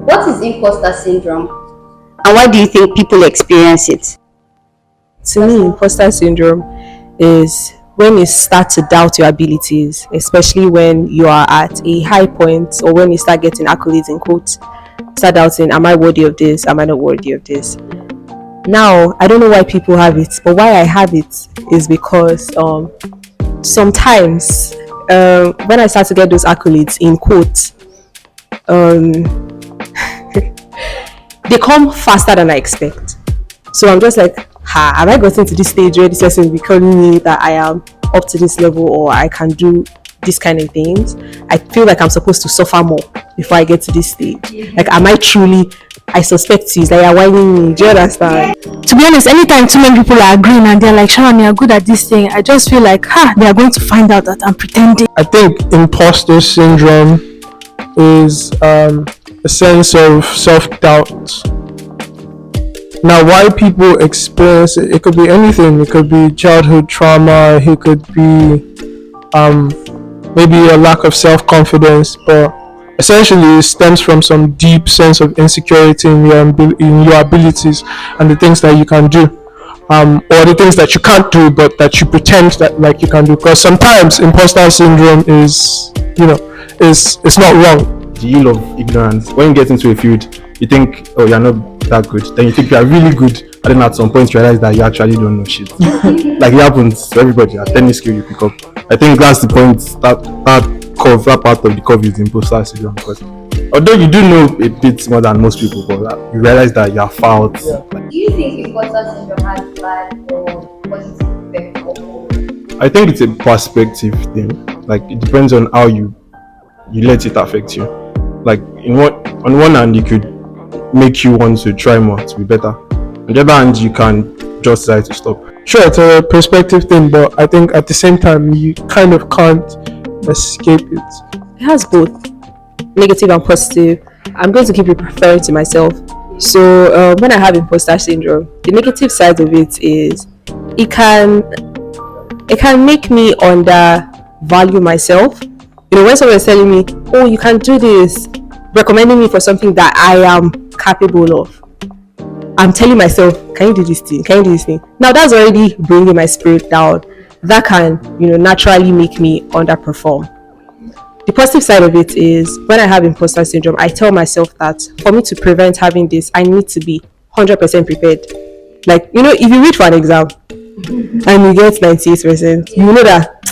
What is imposter syndrome? And why do you think people experience it? To me, imposter syndrome is when you start to doubt your abilities, especially when you are at a high point or when you start getting accolades in quotes. Start doubting, am I worthy of this? Am I not worthy of this? Now, I don't know why people have it, but why I have it is because sometimes when I start to get those accolades in quotes, they come faster than I expect. So I'm just like, have I gotten to this stage where this person will be telling me that I am up to this level or I can do this kind of things? I feel like I'm supposed to suffer more before I get to this stage. Like, am I truly? I suspect you. It's like you're whining me. Do you understand? To be honest, anytime too many people are agreeing and they're like, Sharon, you're good at this thing, I just feel like, they are going to find out that I'm pretending. I think imposter syndrome is a sense of self-doubt. Now, why people experience it, it could be anything. It could be childhood trauma. It could be maybe a lack of self-confidence, but essentially it stems from some deep sense of insecurity in your abilities and the things that you can do, or the things that you can't do but that you pretend that like you can do. Because sometimes imposter syndrome is, it's not wrong. The ill of ignorance. When you get into a field, you think, oh, you're not that good. Then you think you are really good, and then at some point you realize that you actually don't know shit. Like it happens to everybody. At any skill you pick up, I think that's the point. That part of the curve is imposter syndrome, because although you do know a bit more than most people, but you realize that you are far out. Do you think imposter syndrome has bad or positive effect? I think it's a perspective thing. Like it depends on how you let it affect you. Like on one hand, it could make you want to try more to be better. On the other hand, you can just decide to stop. Sure, it's a perspective thing, but I think at the same time you kind of can't escape it. It has both negative and positive. I'm going to keep referring to myself. So when I have imposter syndrome, the negative side of it is it can make me undervalue myself. When someone is telling me, oh, you can do this, recommending me for something that I am capable of, I'm telling myself, can you do this thing? Can you do this thing? Now that's already bringing my spirit down. That can, naturally make me underperform. The positive side of it is when I have imposter syndrome, I tell myself that for me to prevent having this, I need to be 100% prepared. Like, if you read for an exam and you get 98%, you know that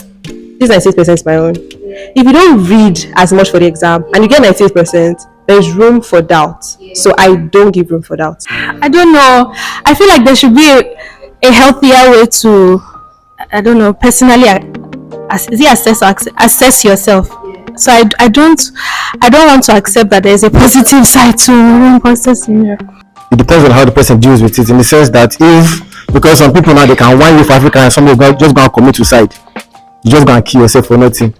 this 98% is my own. If you don't read as much for the exam and you get 98%, there's room for doubt. So I don't give room for doubt. I don't know. I feel like there should be a healthier way to, I don't know, personally assess yourself. So I don't want to accept that there's a positive side to imposter syndrome. It depends on how the person deals with it, in the sense that because some people now they can whine you for Africa and somebody's just going to commit suicide. You just going to kill yourself for nothing.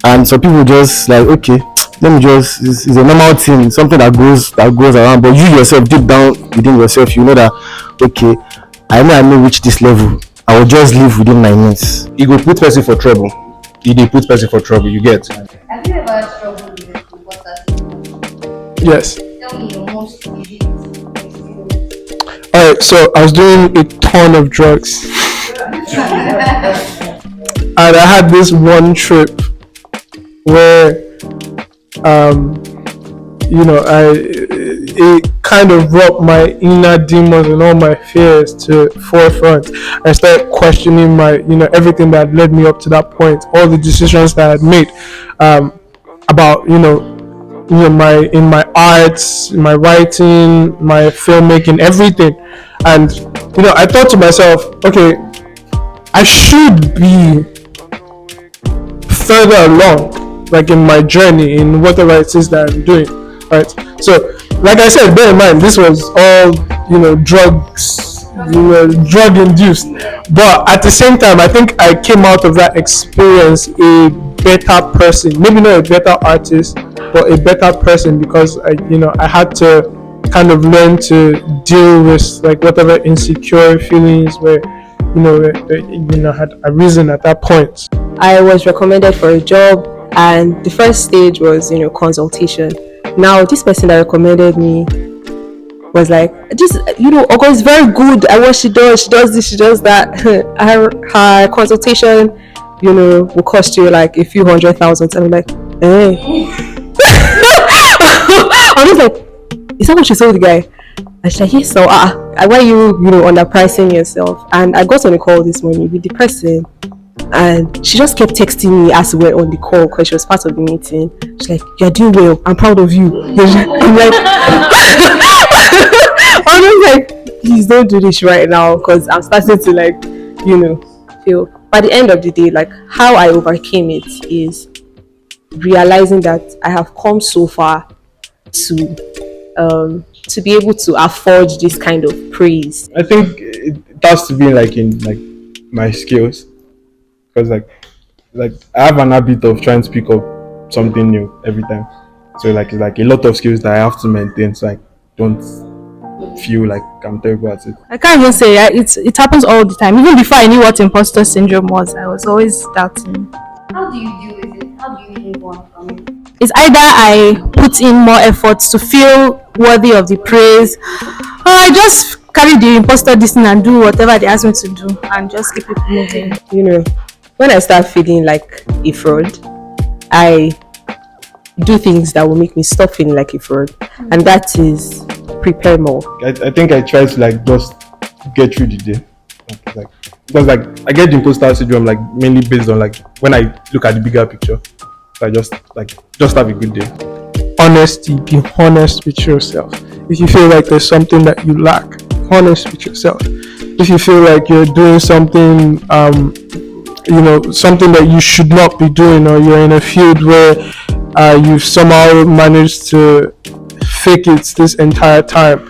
And some people just like, okay, let me just, it's a normal thing, something that goes around. But you yourself, deep down within yourself, you know that, okay, I may reach this level. I will just live within my means. You go put person for trouble. You put person for trouble, you get. Have you ever struggled with imposter syndrome? Yes. Tell me your most vivid experience. Alright, so I was doing a ton of drugs. And I had this one trip where it kind of brought my inner demons and all my fears to forefront. I started questioning my everything that led me up to that point, all the decisions that I had made about my arts, my writing, my filmmaking, everything. And I thought to myself, okay, I should be further along, like in my journey, in whatever it is that I'm doing, right? So, like I said, bear in mind, this was all, drugs, drug induced. But at the same time, I think I came out of that experience a better person. Maybe not a better artist, but a better person, because I had to kind of learn to deal with like whatever insecure feelings were had arisen at that point. I was recommended for a job, and the first stage was consultation. Now, this person that recommended me was like, just, Ogo is very good at what she does. She does this, she does that. Her consultation, will cost you like a few 100,000. And I'm like, hey. I was like, is that what she told the guy? And she's like, yes, so why are you, underpricing yourself? And I got on a call this morning with the person, and she just kept texting me as we were on the call because she was part of the meeting. She's like, you're doing well, I'm proud of you. I'm like, I was like, please don't do this right now, because I'm starting to like, feel. By the end of the day, like, how I overcame it is realizing that I have come so far to be able to afford this kind of praise. I think it has to be like in like my skills, because like I have an habit of trying to pick up something new every time. So like it's like a lot of skills that I have to maintain, so I don't feel like I'm terrible at it. I can't even say it happens all the time. Even before I knew what imposter syndrome was, I was always doubting. How do you deal with it? How do you move on from it? It's either I put in more efforts to feel worthy of the praise, or I just carry the imposter distance and do whatever they ask me to do and just keep it moving. When I start feeling like a fraud, I do things that will make me stop feeling like a fraud, and that is prepare more. I think I try to like just get through the day, like because like I get the imposter syndrome like mainly based on like when I look at the bigger picture. So I just have a good day. Honesty, be honest with yourself. If you feel like there's something that you lack, honest with yourself. If you feel like you're doing something something that you should not be doing, or you're in a field where you've somehow managed to fake it this entire time,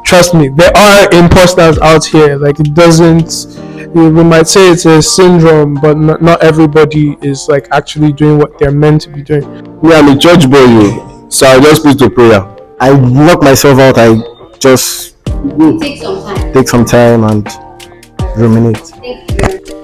trust me, there are imposters out here. Like, it doesn't, we might say it's a syndrome, but not everybody is like actually doing what they're meant to be doing. Me, I'm a church boy, so I just put to prayer. I knock myself out. I just Take some time. take some time and ruminate. Thank you.